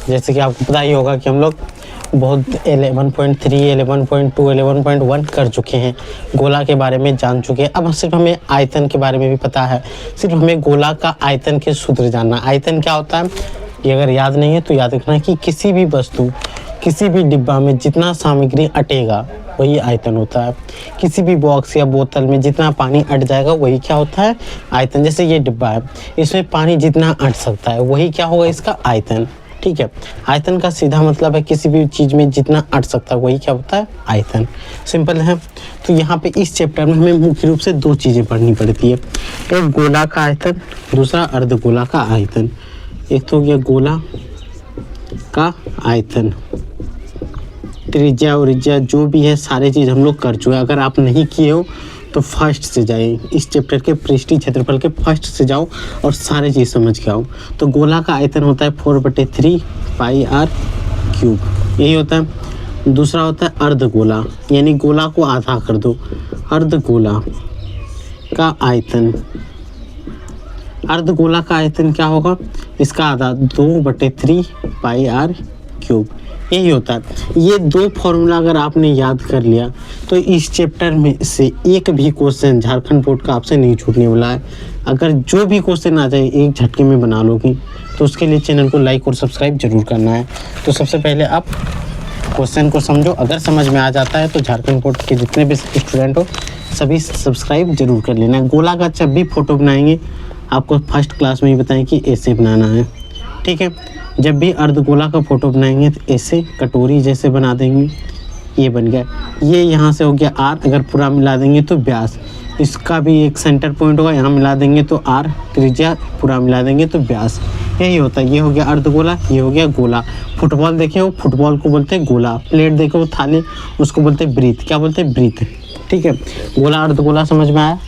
जैसे कि आपको पता ही होगा कि हम लोग बहुत 11.3, 11.2, 11.1 कर चुके हैं, गोला के बारे में जान चुके हैं। अब सिर्फ हमें आयतन के बारे में भी पता है, सिर्फ हमें गोला का आयतन के सूत्र जानना। आयतन क्या होता है ये अगर याद नहीं है तो याद रखना कि किसी भी वस्तु, किसी भी डिब्बा में जितना सामग्री अटेगा वही आयतन होता है। किसी भी बॉक्स या बोतल में जितना पानी अट जाएगा वही क्या होता है, आयतन। जैसे ये डिब्बा है, इसमें पानी जितना अट सकता है वही क्या होगा, इसका आयतन। ठीक है, आयतन का सीधा मतलब है किसी भी चीज़ में जितना अट सकता है वही क्या होता है, आयतन। सिंपल है। तो यहाँ पे इस चैप्टर में हमें मुख्य रूप से दो चीज़ें पढ़नी पड़ती है, एक गोला का आयतन, दूसरा अर्धगोला का आयतन। एक तो ये गोला का आयतन, त्रिज्या और जो भी है सारे चीज़ हम लोग कर चुके हैं। अगर आप नहीं किए हो तो फर्स्ट से जाइए, इस चैप्टर के पृष्ठीय क्षेत्रफल के फर्स्ट से जाओ और सारे चीज़ समझ के आओ। तो गोला का आयतन होता है 4/3 पाई r क्यूब, यही होता है। दूसरा होता है अर्धगोला, यानी गोला को आधा कर दो। अर्धगोला का आयतन, अर्धगोला का आयतन क्या होगा, इसका आधा 2/3 पाई r क्यूब, यही होता है। ये दो फॉर्मूला अगर आपने याद कर लिया तो इस चैप्टर में से एक भी क्वेश्चन झारखंड बोर्ड का आपसे नहीं छूटने वाला है। अगर जो भी क्वेश्चन आ जाए एक झटके में बना लोगी तो उसके लिए चैनल को लाइक और सब्सक्राइब जरूर करना है। तो सबसे पहले आप क्वेश्चन को समझो, अगर समझ में आ जाता है तो झारखंड बोर्ड के जितने भी स्टूडेंट हो सभी सब्सक्राइब जरूर कर लेना है। गोला का जब भी फोटो बनाएंगे आपको फर्स्ट क्लास में ही बताएं कि ऐसे बनाना है, ठीक है। जब भी अर्धगोला का फोटो बनाएंगे तो ऐसे कटोरी जैसे बना देंगे, ये बन गया। ये यहाँ से हो गया r, अगर पूरा मिला देंगे तो व्यास, इसका भी एक सेंटर पॉइंट होगा, यहाँ मिला देंगे तो r, त्रिज्या पूरा मिला देंगे तो व्यास, यही होता है। ये हो गया अर्धगोला, ये हो गया गोला। फुटबॉल देखे हो, फुटबॉल को बोलते हैं गोला। प्लेट देखे हो, थाली, उसको बोलते हैं ब्रीथ, क्या बोलते हैं, ब्रीथ, ठीक है। गोला अर्धगोला समझ में आया।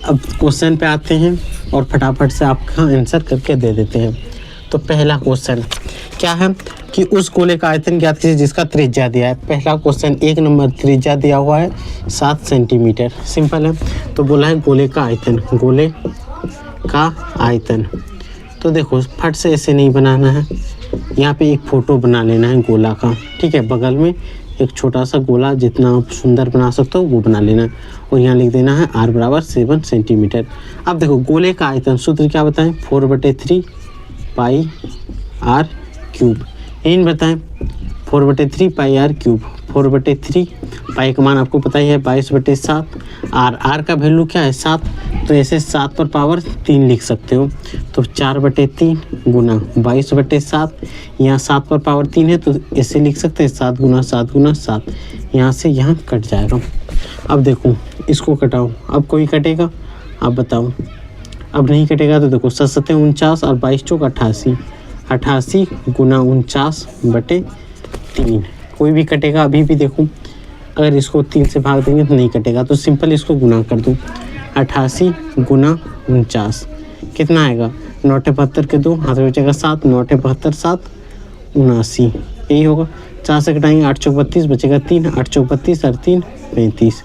अब क्वेश्चन पे आते हैं और फटाफट से आपका आंसर करके दे देते हैं। तो पहला क्वेश्चन क्या है कि उस गोले का आयतन ज्ञात कीजिए जिसका त्रिज्या दिया है। पहला क्वेश्चन 1 नंबर, त्रिज्या दिया हुआ है 7 सेंटीमीटर, सिंपल है। तो बोला है गोले का आयतन, गोले का आयतन। तो देखो फट से ऐसे नहीं बनाना है, यहाँ पे एक फ़ोटो बना लेना है गोला का, ठीक है। बगल में एक छोटा सा गोला जितना आप सुंदर बना सकते हो वो बना लेना है और यहाँ लिख देना है r बराबर 7 सेंटीमीटर। अब देखो गोले का आयतन सूत्र क्या बताएं, 4/3 पाई r क्यूब, इन बताएं 4/3 पाई r क्यूब। 4/3 पाई का मान आपको पता ही है 22/7, r का वैल्यू क्या है 7, तो ऐसे 7 पर पावर 3 लिख सकते हो। तो 4/3 गुना 22/7, यहाँ 7 पर पावर 3 है तो ऐसे लिख सकते हैं 7 गुना 7 गुना 7, यहाँ से यहाँ कट जाएगा। अब देखो इसको कटाओ, अब कोई कटेगा, आप बताओ। अब नहीं कटेगा तो देखो 7 7 49 और 22 चौक 88, 88 गुना 49/3, कोई भी कटेगा। अभी भी देखो अगर इसको 3 से भाग देंगे तो नहीं कटेगा, तो सिंपल इसको गुना कर दो। 88 गुना 49 कितना आएगा, 9 के 2 हाथ में बचेगा 7, 9 7 79, यही होगा। 4 से घटाएंगे 8 चौक 32, बचेगा 3, 8 चौक 32 और 3 35,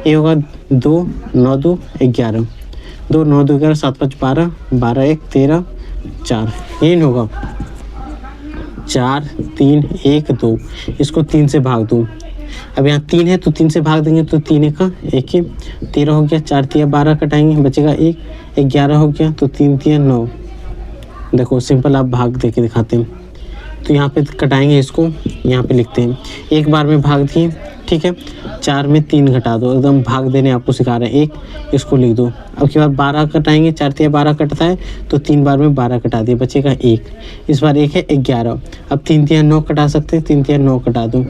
ये होगा 2 9 2 11, 2 9 2 11, 7 5 12, 12 1 13 4, यही होगा। 4 3 1 2, इसको 3 से भाग दो। अब यहाँ 3 है तो 3 से भाग देंगे तो 3 1 1 ही, 13 हो गया, 4 3 12 कटाएंगे बचेगा 1, 11 हो गया तो 3 3 9। देखो सिंपल आप भाग दे के दिखाते हैं, तो यहाँ पे कटाएंगे, इसको यहाँ पे लिखते हैं, एक बार में भाग दिए, ठीक है। 4 में 3 घटा दो, एकदम भाग देने आपको सिखा रहे हैं, 1 इसको लिख दो। अब के बाद 12 कटाएंगे, 4 3 12 कटता है तो 3 बार में 12 कटा दिए, बचेगा 1, इस बार 1 है 11। अब 3 3 9 कटा सकते हैं, 3 3 9 कटा दो,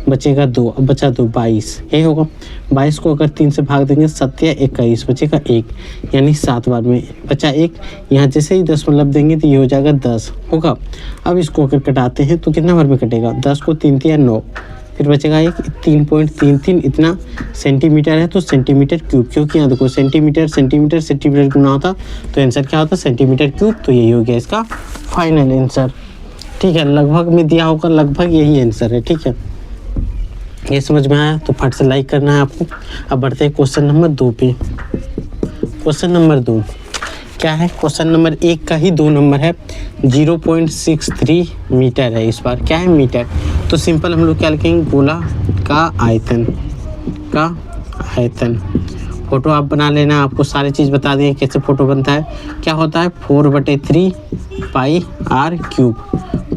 बचेगा 2, अब बचा 2 22, यही होगा। 22 को अगर 3 से भाग देंगे 7 या 21, बचेगा 1, यानी 7 बार में बचा 1। यहाँ जैसे ही 10 मतलब देंगे तो ये हो जाएगा 10 होगा। अब इसको अगर कटाते हैं तो कितना बार में कटेगा, 10 को 3 3 9, फिर बचेगा 1, 3.33 इतना सेंटीमीटर है तो सेंटीमीटर क्यूब, क्योंकि यहाँ देखो सेंटीमीटर सेंटीमीटर सेंटीमीटर गुना होता तो आंसर क्या होता, सेंटीमीटर क्यूब। तो यही हो गया इसका फाइनल आंसर, ठीक है। लगभग में दिया होगा, लगभग यही आंसर है, ठीक है। ये समझ में आया तो फट से लाइक करना है आपको। अब बढ़ते हैं क्वेश्चन नंबर 2 पे। क्वेश्चन नंबर 2, क्या है, क्वेश्चन नंबर 1 का ही 2 नंबर है, 0.63 मीटर है। इस बार क्या है, मीटर। तो सिंपल हम लोग क्या लिखेंगे, गोला का आयतन, का आयतन। फोटो आप बना लेना, आपको सारी चीज़ बता दें कैसे फोटो बनता है। क्या होता है, 4/3 पाई r क्यूब।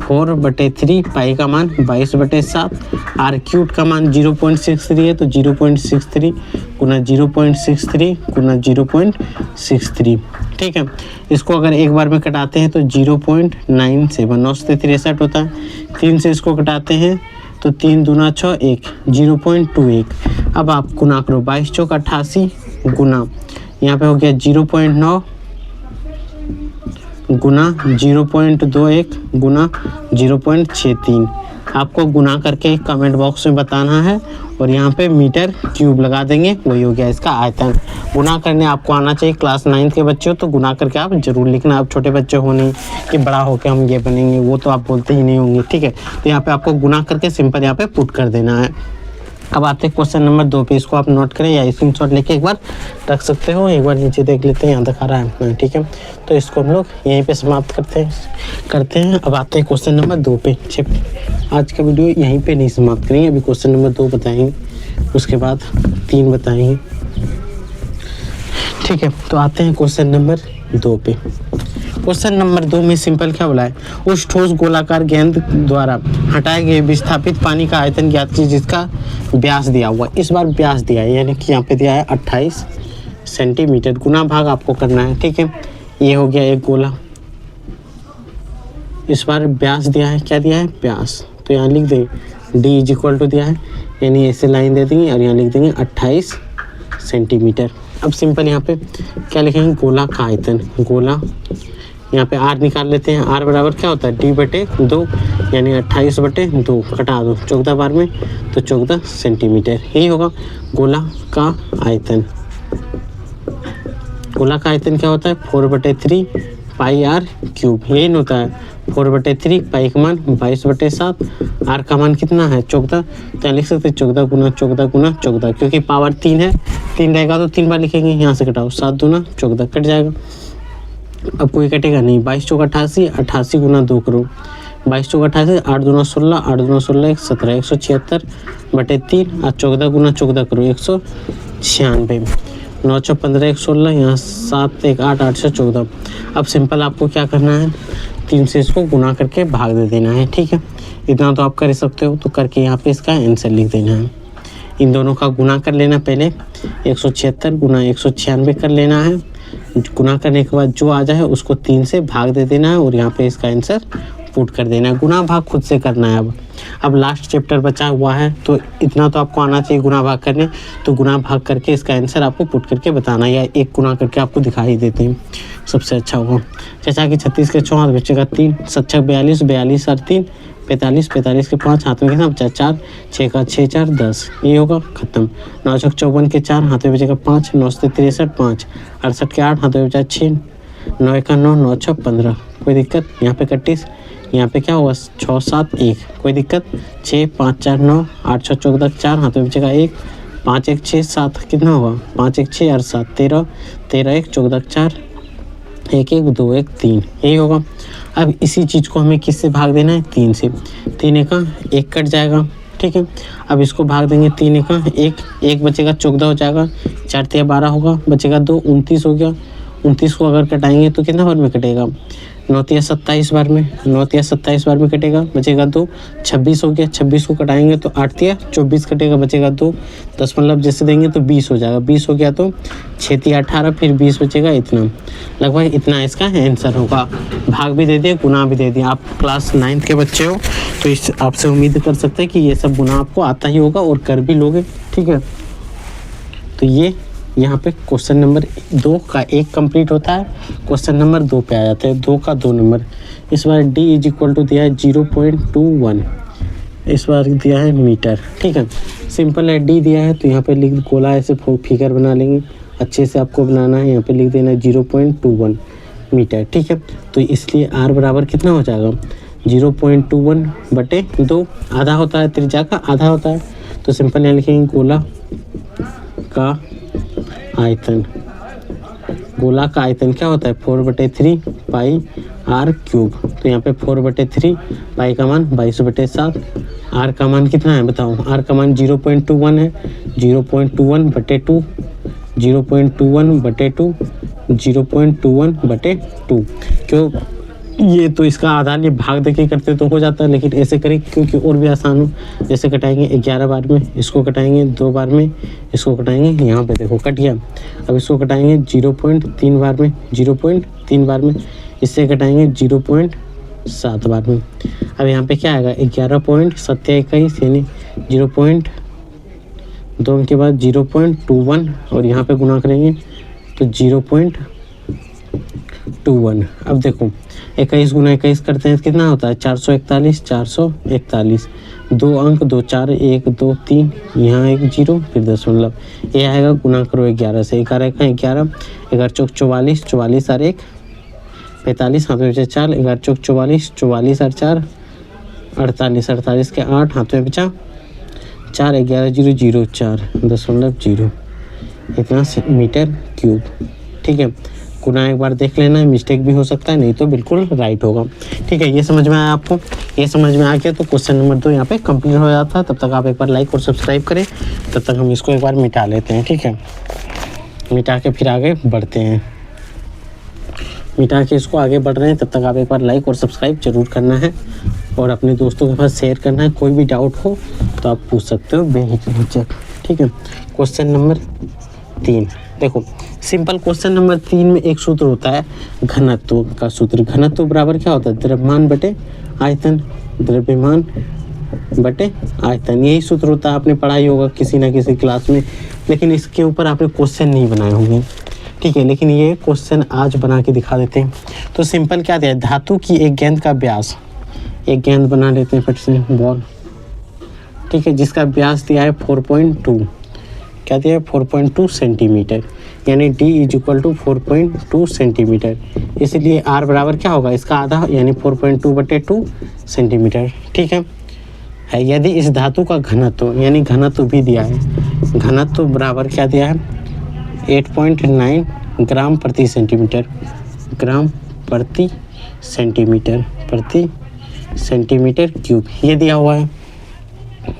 4/3 पाई का मान 22/7, r क्यूब का मान 0.63 है, तो 0.63 गुना 0.63 गुना 0.63। ठीक है, इसको अगर एक बार में कटाते हैं तो 0.97, 9 से 63 होता है। 3 से इसको कटाते हैं तो 3 दूना 6, 1, 0.21। अब आप गुना करो, 22 चौक 88 गुना यहाँ पे हो गया 0.9 गुना 0.21 गुना 0.63। आपको गुना करके कमेंट बॉक्स में बताना है और यहाँ पे मीटर क्यूब लगा देंगे, वही हो गया इसका आयतन। गुना करने आपको आना चाहिए, क्लास 9 के बच्चे हो तो गुना करके आप जरूर लिखना। आप छोटे बच्चे हो नहीं कि बड़ा होकर हम ये बनेंगे, वो तो आप बोलते ही नहीं होंगे। ठीक है, तो यहाँ पे आपको गुना करके सिंपल यहाँ पे पुट कर देना है। अब आते हैं क्वेश्चन नंबर 2 पे, इसको आप नोट करें या स्क्रीनशॉट लेके एक बार रख सकते हो। एक बार नीचे देख लेते हैं, यहाँ दिखा रहा है। ठीक है, तो इसको हम लोग यहीं पे समाप्त करते हैं। अब आते हैं क्वेश्चन नंबर 2 पे। आज का वीडियो यहीं पे नहीं समाप्त करेंगे, अभी क्वेश्चन नंबर 2 बताएंगे, उसके बाद 3 बताएंगे। ठीक है, तो आते हैं क्वेश्चन नंबर 2 पे। क्वेश्चन नंबर 2 में सिंपल क्या बोला है, उस ठोस गोलाकार गेंद द्वारा हटाए गए विस्थापित पानी का आयतन ज्ञात कीजिए जिसका व्यास दिया हुआ। इस बार व्यास दिया है, यानी कि यहाँ पे दिया है 28 सेंटीमीटर। गुना भाग आपको करना है। ठीक है, ये हो गया एक गोला। इस बार व्यास दिया है, क्या दिया है, व्यास। तो यहाँ लिख देंगे d = दिया है, यानी ऐसे लाइन दे देंगे और यहाँ लिख देंगे 28 सेंटीमीटर। अब सिंपल यहाँ पे क्या लिखेंगे, गोला का आयतन। गोला, यहाँ पे r निकाल लेते हैं। r बराबर क्या होता है, d/2, यानी 28/2 कटा दो 14 बार में, तो 14 सेंटीमीटर। यही होगा गोला का आयतन। गोला का आयतन क्या होता है, 4/3 पाई r क्यूब। यही होता है 4/3 पाई का मान 22/7, r का मान कितना है, 14। तो लिख सकते हैं 14 गुना 14 गुना 14, क्योंकि पावर 3 है, 3 रहेगा तो 3 बार लिखेंगे। यहाँ से घटाओ, 7 दूना 14 कट जाएगा। अब कोई कटेगा नहीं। 22 चौक 88, 88 गुना 2 करो, 22 चौक 88, 8 दूना 16, 8 दूना 16, 17, 176/3 और 14 गुना 14 करो, 196। 9 चौक 15, 116, यहाँ 7 1 8, 8 से 14। अब सिंपल आपको क्या करना है, 3 से इसको गुना करके भाग दे देना है। ठीक है, इतना तो आप कर सकते हो, तो करके यहाँ पे इसका आंसर लिख देना है। इन दोनों का गुना कर लेना, पहले 176 गुना 196 कर लेना है। गुना करने के बाद जो आ जाए उसको 3 से भाग दे देना है और यहाँ पे इसका आंसर पुट कर देना है। गुना भाग खुद से करना है। अब लास्ट चैप्टर बचा हुआ है, तो इतना तो आपको आना चाहिए गुना भाग करने। तो गुना भाग करके इसका आंसर आपको पुट करके बताना, या एक गुना करके आपको दिखा ही देते हैं, सबसे अच्छा होगा। चचा की 36 के 4 बचेगा 3, 7 42, 42 और 3 45, 45 के 5 हाथ में कितना बचा, 4, 6 का 6 4 10। ये होगा खत्म। 9 चौक 54 के 4 हाथ में बचेगा 5, 9 से 63 5, 68 के 8 हाथ में बचा 6, 9 का 9, 9 6 15। कोई दिक्कत, यहाँ पे 31, यहाँ पे क्या होगा 6 7 1, कोई दिक्कत। 6 5 4 9, 8 6 14 4 हाथ में बचेगा 1, 5 1 6 7 कितना होगा, 5 1 6 और 7 13, 13 1 14 4, 1 1 2 1 3। यही होगा। अब इसी चीज़ को हमें किससे भाग देना है, 3 से। 3 1 1 कट जाएगा। ठीक है, अब इसको भाग देंगे 3 1 1 बचेगा, 14 हो जाएगा। 4 3 12 होगा, बचेगा 2, 29 हो गया। 29 को अगर कटाएंगे तो कितना बार में कटेगा, 9 3 27 बार में, 9 3 27 बार में कटेगा, बचेगा 2, 26 हो गया। 26 को कटाएंगे तो 8 3 24 कटेगा, बचेगा 2, 10 मतलब जैसे देंगे तो 20 हो जाएगा। 20 हो गया तो 6 3 18, फिर 20 बचेगा, इतना लगभग इतना इसका आंसर होगा। भाग भी दे दिया, गुना भी दे दिया। आप क्लास 9 के बच्चे हो तो इस आपसे उम्मीद कर सकते हैं कि ये सब गुना आपको आता ही होगा और कर भी लोगे। ठीक है, तो ये यहाँ पे क्वेश्चन नंबर 2 का 1 कंप्लीट होता है, क्वेश्चन नंबर 2 पे आ जाते हैं। 2 का 2 नंबर। इस बार d = दिया है 0.21, इस बार दिया है मीटर। ठीक है, सिंपल है। d दिया है तो यहाँ पे लिख, गोला ऐसे फिगर बना लेंगे, अच्छे से आपको बनाना है। यहाँ पे लिख देना है 0.21 मीटर। ठीक है, तो इसलिए r बराबर कितना हो जाएगा, 0.21/2। आधा होता है, त्रिज्या का आधा होता है, तो सिंपल यहाँ लिखेंगे गोला का आयतन गोला का आयतन क्या होता है 4/3 पाई आर क्यूब। तो यहाँ पे 4/3 पाई का मान 22/7, आर का मान कितना है बताओ, आर का मान 0.21 है, 0.21/2, 0.21/2, 0.21/2। क्यों, ये तो इसका आधा ये भाग दे के करते तो हो जाता है, लेकिन ऐसे करें क्योंकि और भी आसान हो। जैसे कटाएंगे 11 बार में, इसको कटाएंगे 2 बार में, इसको कटाएंगे, यहाँ पे देखो कट गया। अब इसको कटाएंगे 0.3 बार में, 0.3 बार में, इससे कटाएंगे 0.7 बार में। अब यहाँ पे क्या आएगा 11.721 यानी 0.2 के बाद 0.21 और यहाँ पे गुना करेंगे तो 0.21। अब देखो 21 गुना 21 करते हैं तो कितना होता है 441, 441। 2 अंक, 2 4, 1 2 3, यहाँ एक 0 फिर दशमलव। ये आएगा गुना करो 11 से, 11 का 11, 11 चौक 44, 44 और 1 45, हाथ में बचा 4, 11 चौक 44, 44 और 4 48, 48 के 8, हाथ में बचा 4, 11 0 0 4 दशमलव 0, इतना मीटर क्यूब। ठीक है, गुना एक बार देख लेना है, मिस्टेक भी हो सकता है, नहीं तो बिल्कुल राइट होगा। ठीक है, ये समझ में आया आपको, ये समझ में आ गया तो क्वेश्चन नंबर 2 यहाँ पे कंप्लीट हो जाता है। तब तक आप एक बार लाइक और सब्सक्राइब करें, तब तक हम इसको एक बार मिटा लेते हैं। ठीक है, मिटा के फिर आगे बढ़ते हैं, मिटा के इसको आगे बढ़ रहे हैं, तब तक आप एक बार लाइक और सब्सक्राइब जरूर करना है और अपने दोस्तों के पास शेयर करना है। कोई भी डाउट हो तो आप पूछ सकते हो बेहिचक। ठीक है, क्वेश्चन नंबर 3 देखो, सिंपल क्वेश्चन नंबर 3 में एक सूत्र होता है घनत्व का सूत्र। घनत्व बराबर क्या होता है द्रव्यमान बटे आयतन, द्रव्यमान बटे आयतन, यही सूत्र होता है। आपने पढ़ाई होगा किसी ना किसी क्लास में, लेकिन इसके ऊपर आपने क्वेश्चन नहीं बनाए होंगे। ठीक है, लेकिन ये क्वेश्चन आज बना के दिखा देते हैं। तो सिंपल क्या दिया है, धातु की एक गेंद का व्यास, एक गेंद बना लेते हैं फट से बॉल। ठीक है, जिसका व्यास दिया है 4.2, क्या दिया है 4.2 सेंटीमीटर, यानी d = 4.2 सेंटीमीटर। इसलिए r बराबर क्या होगा इसका आधा, यानी 4.2/2 सेंटीमीटर। ठीक है, यदि इस धातु का घनत्व, यानी घनत्व भी दिया है, घनत्व बराबर क्या दिया है 8.9 ग्राम प्रति सेंटीमीटर, ग्राम प्रति सेंटीमीटर, प्रति सेंटीमीटर क्यूब, ये दिया हुआ है।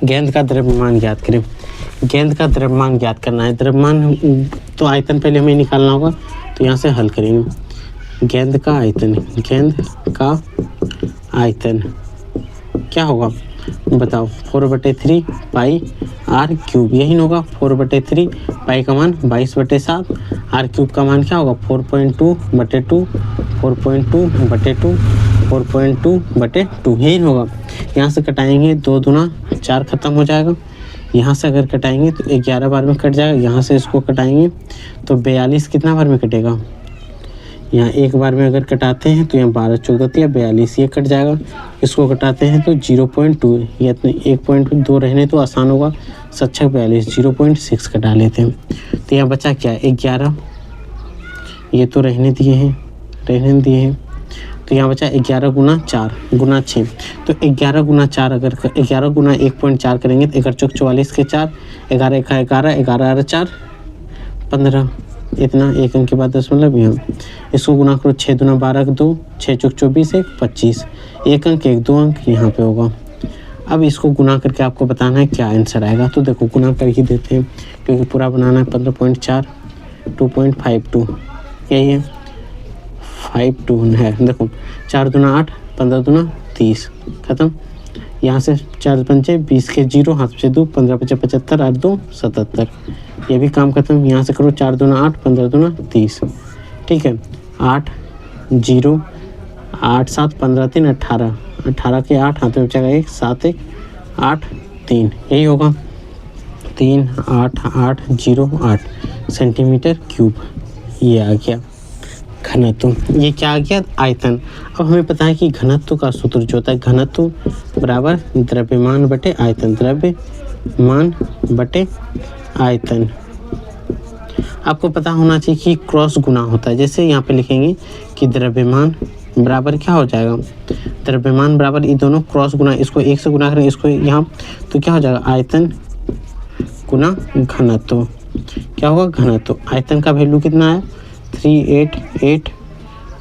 गेंद का द्रव्यमान ज्ञात करें, गेंद का द्रव्यमान ज्ञात करना है। द्रव्यमान तो आयतन पहले हमें निकालना होगा, तो यहाँ से हल करेंगे। गेंद का आयतन, गेंद का आयतन क्या होगा बताओ 4/3 पाई आर क्यूब, यही होगा 4/3 पाई का मान 22/7, आर क्यूब का मान क्या होगा 4.2/2, 4.2/2, 4.2/2, यही होगा। यहाँ से कटाएंगे 2 दूना 4 खत्म हो जाएगा, यहाँ से अगर कटाएंगे तो 11 बार में कट जाएगा, यहाँ से इसको कटाएंगे तो 42 कितना बार में कटेगा, यहाँ एक बार में अगर कटाते हैं तो यहाँ 12 14 42, ये कट जाएगा। इसको कटाते हैं तो 0.2, या 1.2 रहने तो आसान होगा, 7 42, 0.6 कटा लेते हैं तो यहाँ बचा क्या 11, ये तो रहने दिए हैं, रहने दिए हैं, तो यहाँ बचा 11 गुना 4 गुना 6, तो 11 गुना 4 अगर 11 गुना 1.4 करेंगे तो 11 चौक 44 के 4, 11 1 11, 11 और 4 15, इतना एक अंक के बाद दशमलव यहाँ। इसको गुना करो 6 दूना 12 2, 6 चौक 24 1 25, एक अंक 1 2 अंक यहाँ पे होगा। अब इसको गुना करके आपको बताना है क्या आंसर आएगा, तो देखो गुना कर ही देते हैं क्योंकि पूरा बनाना है। 15.4 2.52, यही है 52 है। देखो 4 दूना 8, 15 दूना 30, खत्म। यहाँ से 4 पंचे 20 के 0, हाथ से 2, 15 5 75 और 2 77, ये भी काम खत्म। यहाँ से करो 4 दूना 8, 15 दूना 30, ठीक है। 8 0 8 7 15 3 18, 18 के 8, हाथ में बचेगा 1 7 1 8 3, यही होगा 3 8 8 0 8 सेंटीमीटर क्यूब। ये आ गया घनत्व। ये क्या आ गया आयतन। अब हमें पता है कि घनत्व का सूत्र जो होता है घनत्व बराबर द्रव्यमान बटे आयतन, द्रव्यमान बटे आयतन। आपको पता होना चाहिए कि क्रॉस गुना होता है। जैसे यहाँ पे लिखेंगे कि द्रव्यमान बराबर क्या हो जाएगा, द्रव्यमान बराबर ये दोनों क्रॉस गुना, इसको 1 से गुना करें इसको यहाँ, तो क्या हो जाएगा आयतन गुना घनत्व। क्या होगा घनत्व। आयतन का वैल्यू कितना है 388,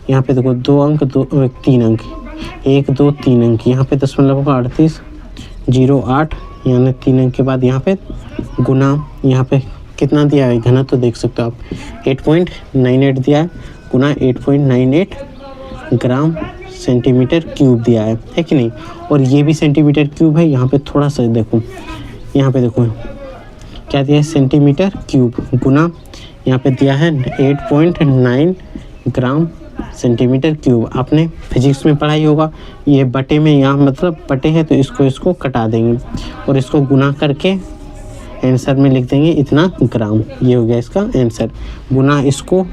यहाँ पे देखो 2 अंक 3 अंक 1 2 3 अंक, यहाँ पे 0.38 08, यानी 3 अंक के बाद यहाँ पे गुना, यहाँ पे कितना दिया है घना तो देख सकते हो आप 8.98 दिया है, गुना 8.98 ग्राम सेंटीमीटर क्यूब दिया है कि नहीं। और ये भी सेंटीमीटर क्यूब है, यहाँ पे थोड़ा सा देखो, यहाँ पे देखो क्या दिया है सेंटीमीटर क्यूब, गुना यहाँ पे दिया है 8.9 ग्राम सेंटीमीटर क्यूब। आपने फिजिक्स में पढ़ाई होगा, ये बटे में यहाँ मतलब बटे है तो इसको कटा देंगे और इसको गुना करके आंसर में लिख देंगे इतना ग्राम। ये हो गया इसका आंसर, गुना इसको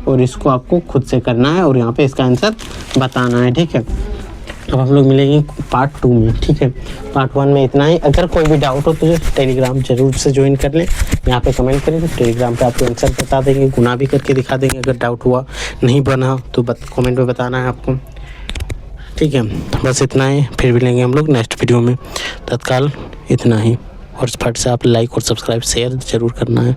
और इसको आपको खुद से करना है और यहाँ पे इसका आंसर बताना है, ठीक है। अब हम लोग मिलेंगे पार्ट 2 में, ठीक है। पार्ट 1 में इतना ही। अगर कोई भी डाउट हो तो टेलीग्राम जरूर से ज्वाइन कर लें, यहाँ पे कमेंट करें तो टेलीग्राम पे आपको आंसर बता देंगे, गुना भी करके दिखा देंगे। अगर डाउट हुआ नहीं बना तो कमेंट में बताना है आपको, ठीक है। बस इतना ही, फिर मिलेंगे हम लोग नेक्स्ट वीडियो में। तत्काल इतना ही, और फट से आप लाइक और सब्सक्राइब शेयर ज़रूर करना है।